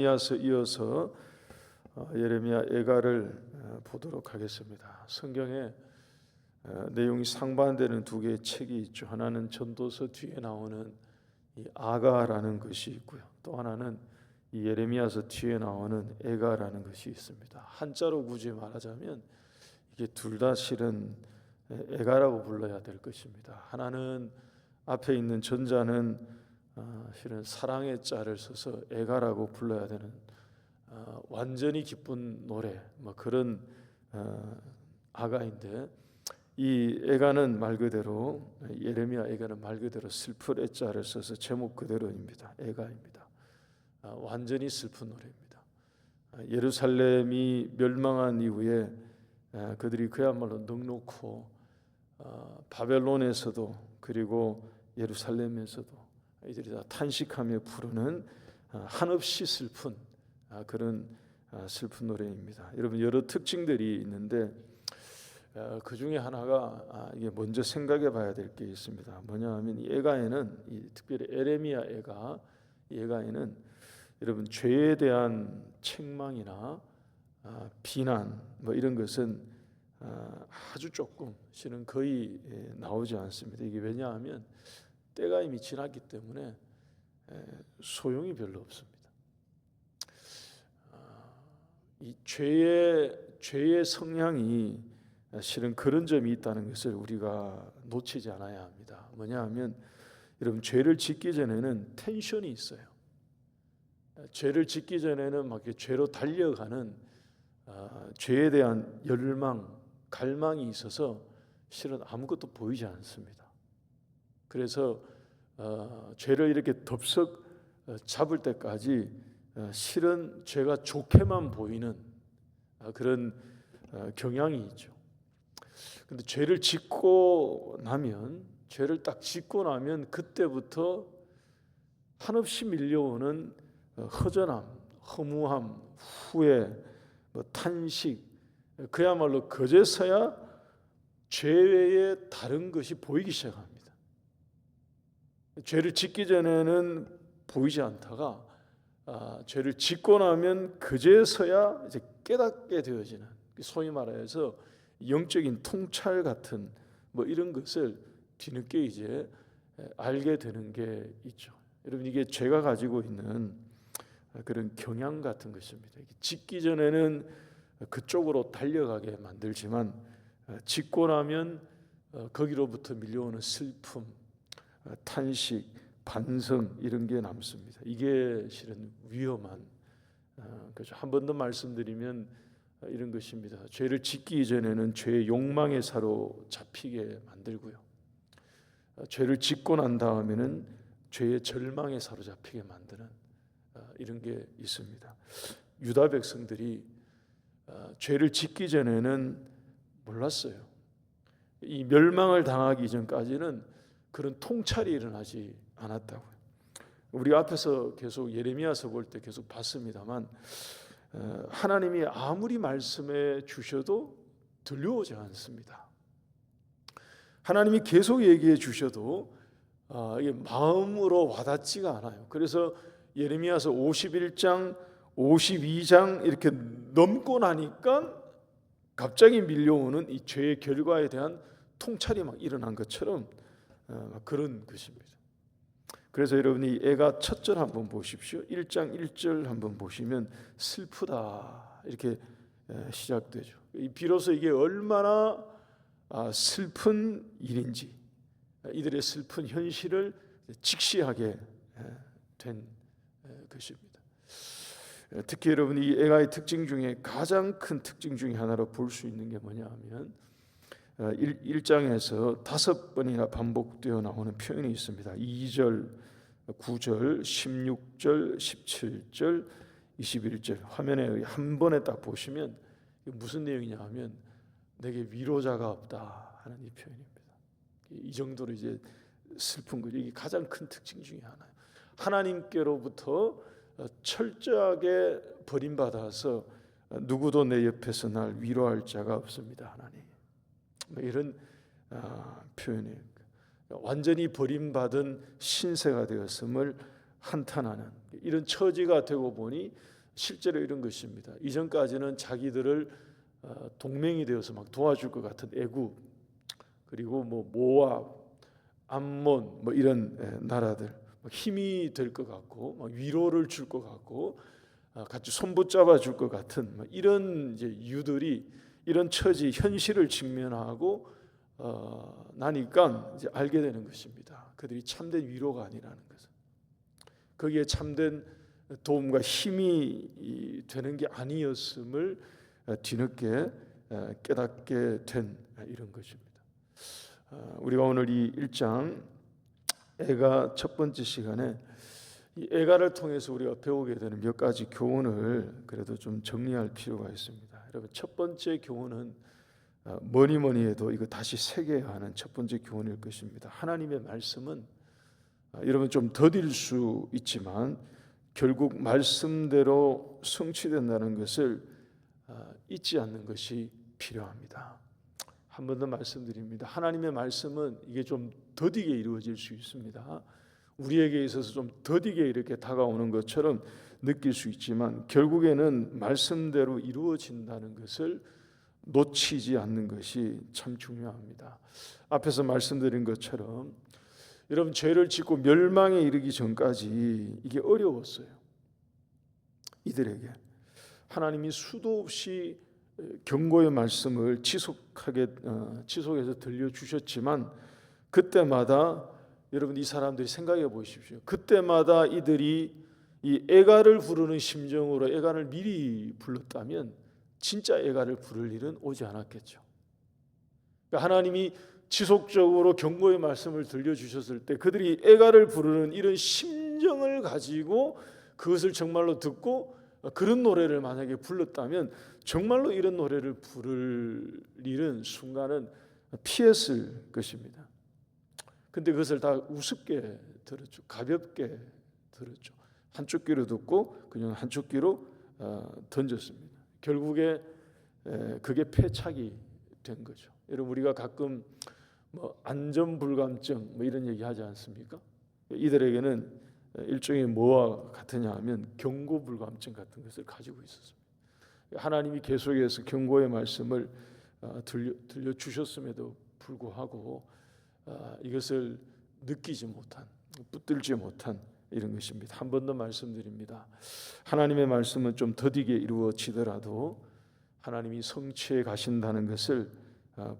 예레미야서 이어서 예레미야 애가를 보도록 하겠습니다. 성경에 내용이 상반되는 두 개의 책이 있죠. 하나는 전도서 뒤에 나오는 이 아가라는 것이 있고요. 또 하나는 이 예레미야서 뒤에 나오는 애가라는 것이 있습니다. 한자로 굳이 말하자면 이게 둘 다 실은 애가라고 불러야 될 것입니다. 하나는 앞에 있는 전자는 실은 사랑의 자를 써서 애가라고 불러야 되는 완전히 기쁜 노래 그런 아가인데, 이 애가는 말 그대로 예레미야 애가는 말 그대로 슬픈 애자를 써서 제목 그대로입니다. 애가입니다. 완전히 슬픈 노래입니다. 예루살렘이 멸망한 이후에 그들이 그야말로 넉넉고 바벨론에서도 그리고 예루살렘에서도 이들이 다 탄식하며 부르는 한없이 슬픈 그런 슬픈 노래입니다. 여러분, 여러 특징들이 있는데 그 중에 하나가 이게 먼저 생각해 봐야 될 게 있습니다. 뭐냐 하면 이 애가에는, 특별히 에레미야 애가, 이 애가에는 여러분 죄에 대한 책망이나 비난 이런 것은 아주 조금, 실은 거의 나오지 않습니다. 이게 왜냐하면 때가 이미 지났기 때문에 소용이 별로 없습니다. 이 죄의 성향이 실은 그런 점이 있다는 것을 우리가 놓치지 않아야 합니다. 뭐냐 하면 여러분, 죄를 짓기 전에는 텐션이 있어요. 죄를 짓기 전에는 막 죄로 달려가는 죄에 대한 열망, 갈망이 있어서 실은 아무것도 보이지 않습니다. 그래서 죄를 이렇게 덥석 잡을 때까지 실은 죄가 좋게만 보이는 그런 경향이 있죠. 근데 죄를 짓고 나면, 죄를 딱 짓고 나면 그때부터 한없이 밀려오는 허전함, 허무함, 후회, 탄식, 그야말로 그제서야 죄 외에 다른 것이 보이기 시작합니다. 죄를 짓기 전에는 보이지 않다가 죄를 짓고 나면 그제서야 이제 깨닫게 되어지는, 소위 말해서 영적인 통찰 같은 이런 것을 뒤늦게 이제 알게 되는 게 있죠. 여러분, 이게 죄가 가지고 있는 그런 경향 같은 것입니다. 짓기 전에는 그쪽으로 달려가게 만들지만 짓고 나면 거기로부터 밀려오는 슬픔, 탄식, 반성, 이런 게 남습니다. 이게 실은 위험한 거죠. 한 번 더 말씀드리면 이런 것입니다. 죄를 짓기 전에는 죄의 욕망에 사로잡히게 만들고요, 죄를 짓고 난 다음에는 죄의 절망에 사로잡히게 만드는 이런 게 있습니다. 유다 백성들이 죄를 짓기 전에는 몰랐어요. 이 멸망을 당하기 전까지는 그런 통찰이 일어나지 않았다고요. 우리 앞에서 계속 예레미야서 볼 때 계속 봤습니다만, 하나님이 아무리 말씀해 주셔도 들려오지 않습니다. 하나님이 계속 얘기해 주셔도 이게 마음으로 와닿지가 않아요. 그래서 예레미야서 51장, 52장 이렇게 넘고 나니까 갑자기 밀려오는 이 죄의 결과에 대한 통찰이 막 일어난 것처럼 그런 것입니다. 그래서 여러분이 애가 첫 절 한번 보십시오. 1장 1절 한번 보시면 슬프다 이렇게 시작되죠. 비로소 이게 얼마나 슬픈 일인지, 이들의 슬픈 현실을 직시하게 된 것입니다. 특히 여러분, 이 애가의 특징 중에 가장 큰 특징 중에 하나로 볼 수 있는 게 뭐냐 하면 1장에서 5번이나 반복되어 나오는 표현이 있습니다. 2절, 9절, 16절, 17절, 21절. 화면에 한 번에 딱 보시면 무슨 내용이냐 하면 내게 위로자가 없다 하는 이 표현입니다. 이 정도로 이제 슬픈 거죠. 이게 가장 큰 특징 중에 하나예요. 하나님께로부터 철저하게 버림받아서 누구도 내 옆에서 날 위로할 자가 없습니다. 하나님, 이런 표현이에요. 완전히 버림받은 신세가 되었음을 한탄하는 이런 처지가 되고 보니 실제로 이런 것입니다. 이전까지는 자기들을 동맹이 되어서 막 도와줄 것 같은 애굽, 그리고 뭐 모압, 암몬 뭐 이런 나라들 힘이 될 것 같고 위로를 줄 것 같고 같이 손붙잡아 줄 것 같은 이런 이제 유들이 이런 처지 현실을 직면하고 나니까 이제 알게 되는 것입니다. 그들이 참된 위로가 아니라는 것을, 거기에 참된 도움과 힘이 되는 게 아니었음을 뒤늦게 깨닫게 된 이런 것입니다. 우리가 오늘 이 1장 애가 첫 번째 시간에 이 애가를 통해서 우리가 배우게 되는 몇 가지 교훈을 그래도 좀 정리할 필요가 있습니다. 여러분, 첫 번째 교훈은 뭐니 해도 이거 다시 새겨야 하는 첫 번째 교훈일 것입니다. 하나님의 말씀은 여러분 좀 더딜 수 있지만 결국 말씀대로 성취된다는 것을 잊지 않는 것이 필요합니다. 한 번 더 말씀드립니다. 하나님의 말씀은 이게 좀 더디게 이루어질 수 있습니다. 우리에게 있어서 좀 더디게 이렇게 다가오는 것처럼 느낄 수 있지만 결국에는 말씀대로 이루어진다는 것을 놓치지 않는 것이 참 중요합니다. 앞에서 말씀드린 것처럼 여러분, 죄를 짓고 멸망에 이르기 전까지 이게 어려웠어요. 이들에게 하나님이 수도 없이 경고의 말씀을 지속해서 들려주셨지만 그때마다 여러분, 이 사람들이 생각해 보십시오. 그때마다 이들이 이 애가를 부르는 심정으로 애가를 미리 불렀다면 진짜 애가를 부를 일은 오지 않았겠죠. 그러니까 하나님이 지속적으로 경고의 말씀을 들려주셨을 때 그들이 애가를 부르는 이런 심정을 가지고 그것을 정말로 듣고 그런 노래를 만약에 불렀다면 정말로 이런 노래를 부를 일은 순간은 피했을 것입니다. 근데 그것을 다 우습게 들었죠. 가볍게 들었죠. 한쪽 귀로 듣고 그냥 한쪽 귀로 던졌습니다. 결국에 그게 패착이 된 거죠. 여러분, 우리가 가끔 안전불감증 이런 얘기 하지 않습니까? 이들에게는 일종의 뭐와 같으냐 하면 경고불감증 같은 것을 가지고 있었습니다. 하나님이 계속해서 경고의 말씀을 들려주셨음에도 불구하고 이것을 느끼지 못한, 붙들지 못한 이런 것입니다. 한 번 더 말씀드립니다. 하나님의 말씀은 좀 더디게 이루어지더라도 하나님이 성취해 가신다는 것을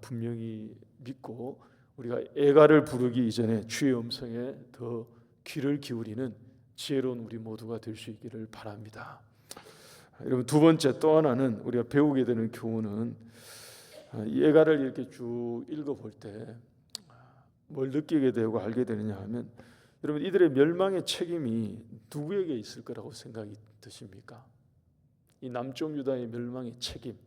분명히 믿고 우리가 애가를 부르기 이전에 주의 음성에 더 귀를 기울이는 지혜로운 우리 모두가 될 수 있기를 바랍니다. 여러분, 두 번째 또 하나는 우리가 배우게 되는 교훈은 이 애가를 이렇게 쭉 읽어볼 때 뭘 느끼게 되고 알게 되느냐 하면 여러분, 이들의 멸망의 책임이 누구에게 있을 거라고 생각이 드십니까? 이 남쪽 유다의 멸망의 책임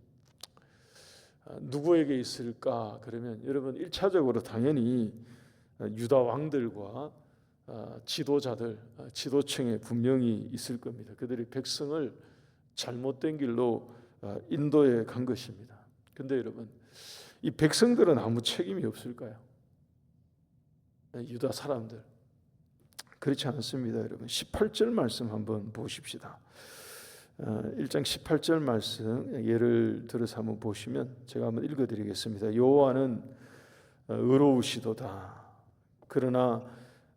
누구에게 있을까? 그러면 여러분 1차적으로 당연히 유다 왕들과 지도자들, 지도층에 분명히 있을 겁니다. 그들이 백성을 잘못된 길로 인도해 간 것입니다. 근데 여러분, 이 백성들은 아무 책임이 없을까요? 유다 사람들 그렇지 않습니다. 여러분, 18절 말씀 한번 보십시다. 1장 18절 말씀 예를 들어서 한번 보시면 제가 한번 읽어드리겠습니다. 여호와는 의로우시도다. 그러나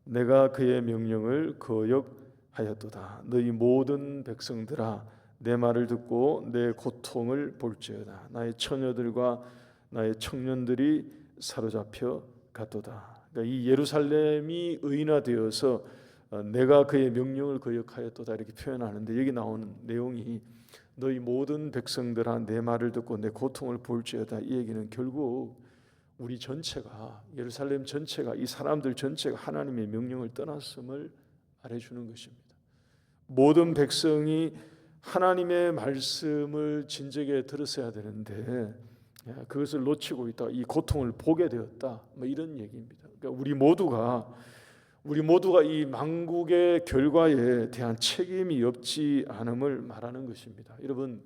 내가 그의 명령을 거역하였도다. 너희 모든 백성들아, 내 말을 듣고 내 고통을 볼지어다. 나의 처녀들과 나의 청년들이 사로잡혀 갔도다. 그러니까 이 예루살렘이 의인화되어서 내가 그의 명령을 거역하였도다 이렇게 표현하는데, 여기 나오는 내용이 너희 모든 백성들아 내 말을 듣고 내 고통을 볼지어다. 이 얘기는 결국 우리 전체가, 예루살렘 전체가, 이 사람들 전체가 하나님의 명령을 떠났음을 말해주는 것입니다. 모든 백성이 하나님의 말씀을 진작에 들었어야 되는데 그것을 놓치고 있다, 이 고통을 보게 되었다, 이런 얘기입니다. 그러니까 우리 모두가 이 망국의 결과에 대한 책임이 없지 않음을 말하는 것입니다. 여러분,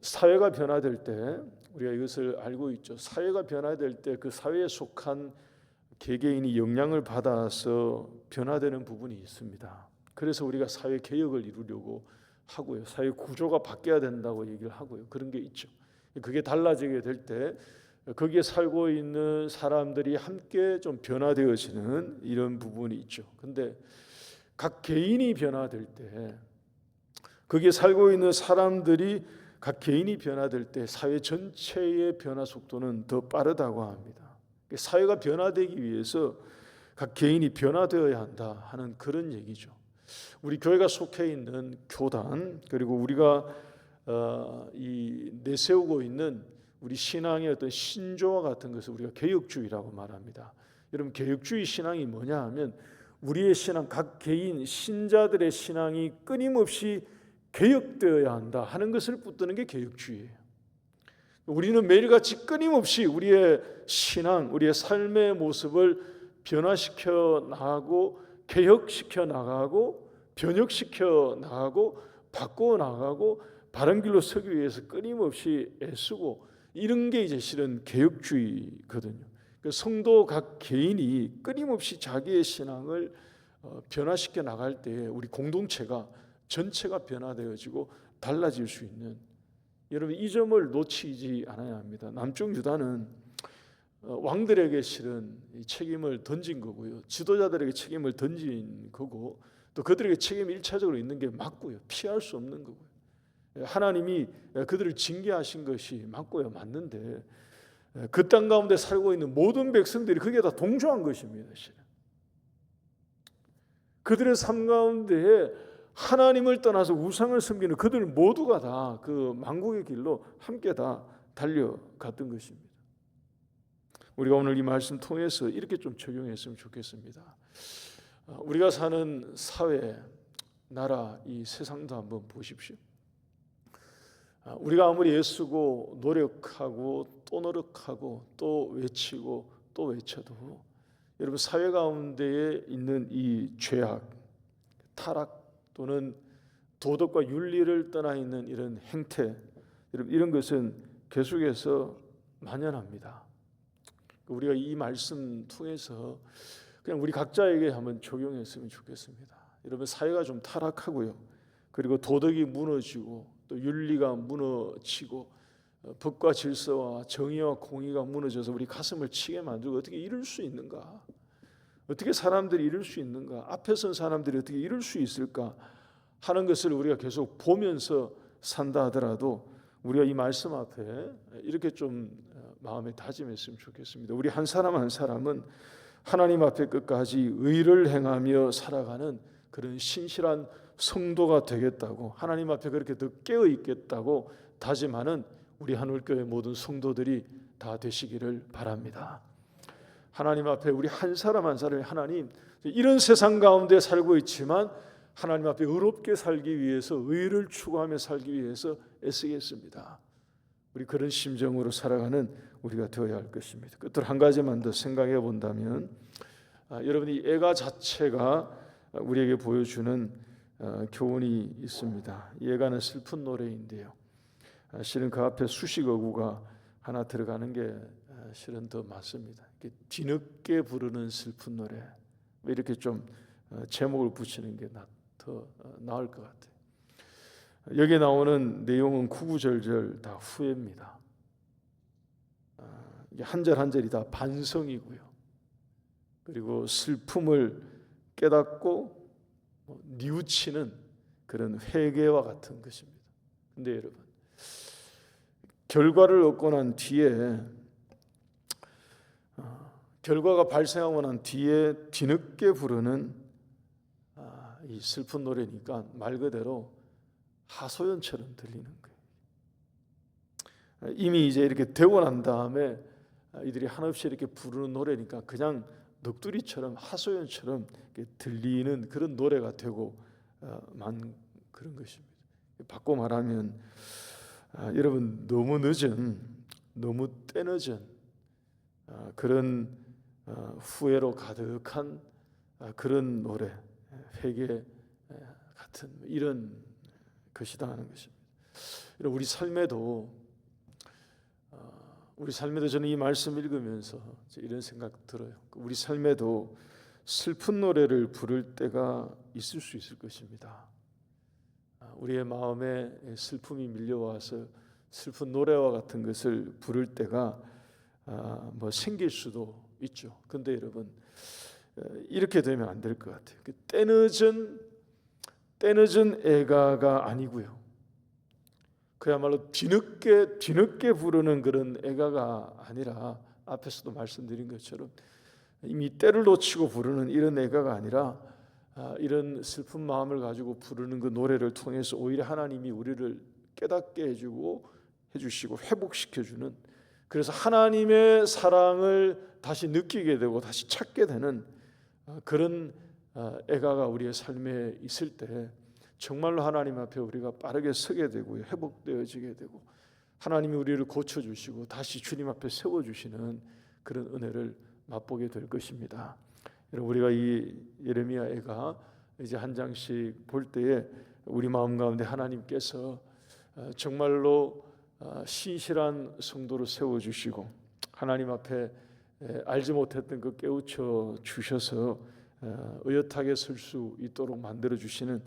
사회가 변화될 때 우리가 이것을 알고 있죠. 사회가 변화될 때 그 사회에 속한 개개인이 영향을 받아서 변화되는 부분이 있습니다. 그래서 우리가 사회 개혁을 이루려고 하고요. 사회 구조가 바뀌어야 된다고 얘기를 하고요. 그런 게 있죠. 그게 달라지게 될 때 거기에 살고 있는 사람들이 함께 좀 변화되어지는 이런 부분이 있죠. 근데 각 개인이 변화될 때 거기에 살고 있는 사람들이 각 개인이 변화될 때 사회 전체의 변화 속도는 더 빠르다고 합니다. 사회가 변화되기 위해서 각 개인이 변화되어야 한다 하는 그런 얘기죠. 우리 교회가 속해 있는 교단, 그리고 우리가 내세우고 있는 우리 신앙의 어떤 신조와 같은 것을 우리가 개혁주의라고 말합니다. 여러분, 개혁주의 신앙이 뭐냐 하면 우리의 신앙, 각 개인 신자들의 신앙이 끊임없이 개혁되어야 한다 하는 것을 붙드는 게 개혁주의예요. 우리는 매일같이 끊임없이 우리의 신앙, 우리의 삶의 모습을 변화시켜 나가고 개혁시켜 나가고 변혁시켜 나가고 바꾸어 나가고 바른 길로 서기 위해서 끊임없이 애쓰고, 이런 게 이제 실은 개혁주의거든요. 성도 각 개인이 끊임없이 자기의 신앙을 변화시켜 나갈 때 우리 공동체가 전체가 변화되어지고 달라질 수 있는, 여러분 이 점을 놓치지 않아야 합니다. 남쪽 유다는 왕들에게 실은 책임을 던진 거고요. 지도자들에게 책임을 던진 거고, 또 그들에게 책임이 일차적으로 있는 게 맞고요. 피할 수 없는 거고요. 하나님이 그들을 징계하신 것이 맞고요. 맞는데 그 땅 가운데 살고 있는 모든 백성들이 거기에 다 동조한 것입니다. 실은. 그들의 삶 가운데에 하나님을 떠나서 우상을 섬기는 그들 모두가 다 그 만국의 길로 함께 다 달려갔던 것입니다. 우리가 오늘 이 말씀 통해서 이렇게 좀 적용했으면 좋겠습니다. 우리가 사는 사회, 나라, 이 세상도 한번 보십시오. 우리가 아무리 애쓰고 노력하고 또 노력하고 또 외치고 또 외쳐도 여러분 사회 가운데에 있는 이 죄악, 타락 또는 도덕과 윤리를 떠나 있는 이런 행태, 여러분 이런 것은 계속해서 만연합니다. 우리가 이 말씀 통해서 그냥 우리 각자에게 한번 적용했으면 좋겠습니다. 여러분 사회가 좀 타락하고요. 그리고 도덕이 무너지고 또 윤리가 무너지고 법과 질서와 정의와 공의가 무너져서 우리 가슴을 치게 만들고 어떻게 이럴 수 있는가? 어떻게 사람들이 이럴 수 있는가? 앞에 선 사람들이 어떻게 이럴 수 있을까? 하는 것을 우리가 계속 보면서 산다 하더라도 우리가 이 말씀 앞에 이렇게 좀 마음에 다짐했으면 좋겠습니다. 우리 한 사람 한 사람은 하나님 앞에 끝까지 의를 행하며 살아가는 그런 신실한 성도가 되겠다고, 하나님 앞에 그렇게 더 깨어 있겠다고 다짐하는 우리 한울교회 모든 성도들이 다 되시기를 바랍니다. 하나님 앞에 우리 한 사람 한 사람이 하나님, 이런 세상 가운데 살고 있지만 하나님 앞에 의롭게 살기 위해서, 의를 추구하며 살기 위해서 애쓰겠습니다. 우리 그런 심정으로 살아가는 우리가 되어야 할 것입니다. 끝으로 한 가지만 더 생각해 본다면, 여러분이 애가 자체가 우리에게 보여주는 교훈이 있습니다. 이 애가는 슬픈 노래인데요, 실은 그 앞에 수식어구가 하나 들어가는 게 실은 더 맞습니다. 뒤늦게 부르는 슬픈 노래, 이렇게 좀 제목을 붙이는 게 더 나을 것 같아요. 여기에 나오는 내용은 구구절절 다 후회입니다. 한 절 한 절이 다 반성이고요. 그리고 슬픔을 깨닫고 뉘우치는 그런 회개와 같은 것입니다. 근데 여러분, 결과를 얻고 난 뒤에, 결과가 발생하고 난 뒤에 뒤늦게 부르는 이 슬픈 노래니까 말 그대로 하소연처럼 들리는 거예요. 이미 이제 이렇게 되고 난 다음에 이들이 한없이 이렇게 부르는 노래니까 그냥 넋두리처럼 하소연처럼 들리는 그런 노래가 되고 만 그런 것입니다. 바꿔 말하면 여러분, 너무 늦은, 너무 때늦은 그런 후회로 가득한 그런 노래, 회개 같은 이런 것이다 하는 것입니다. 우리 삶에도 우리 삶에도 저는 이 말씀 읽으면서 이런 생각 들어요. 우리 삶에도 슬픈 노래를 부를 때가 있을 수 있을 것입니다. 우리의 마음에 슬픔이 밀려와서 슬픈 노래와 같은 것을 부를 때가 생길 수도 있죠. 근데 여러분, 이렇게 되면 안 될 것 같아요. 때늦은 애가가 아니고요. 그야말로 뒤늦게 부르는 그런 애가가 아니라, 앞에서도 말씀드린 것처럼 이미 때를 놓치고 부르는 이런 애가가 아니라, 이런 슬픈 마음을 가지고 부르는 그 노래를 통해서 오히려 하나님이 우리를 깨닫게 해주시고 회복시켜주는, 그래서 하나님의 사랑을 다시 느끼게 되고 다시 찾게 되는 그런 애가가 우리의 삶에 있을 때 정말로 하나님 앞에 우리가 빠르게 서게 되고요, 회복되어지게 되고 하나님이 우리를 고쳐주시고 다시 주님 앞에 세워주시는 그런 은혜를 맛보게 될 것입니다. 여러분, 우리가 이 예레미야 애가 이제 한 장씩 볼 때에 우리 마음 가운데 하나님께서 정말로 신실한 성도로 세워주시고 하나님 앞에 알지 못했던 그 깨우쳐 주셔서 의젓하게 설 수 있도록 만들어 주시는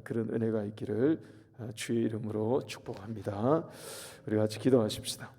그런 은혜가 있기를 주의 이름으로 축복합니다. 우리 같이 기도하십시다.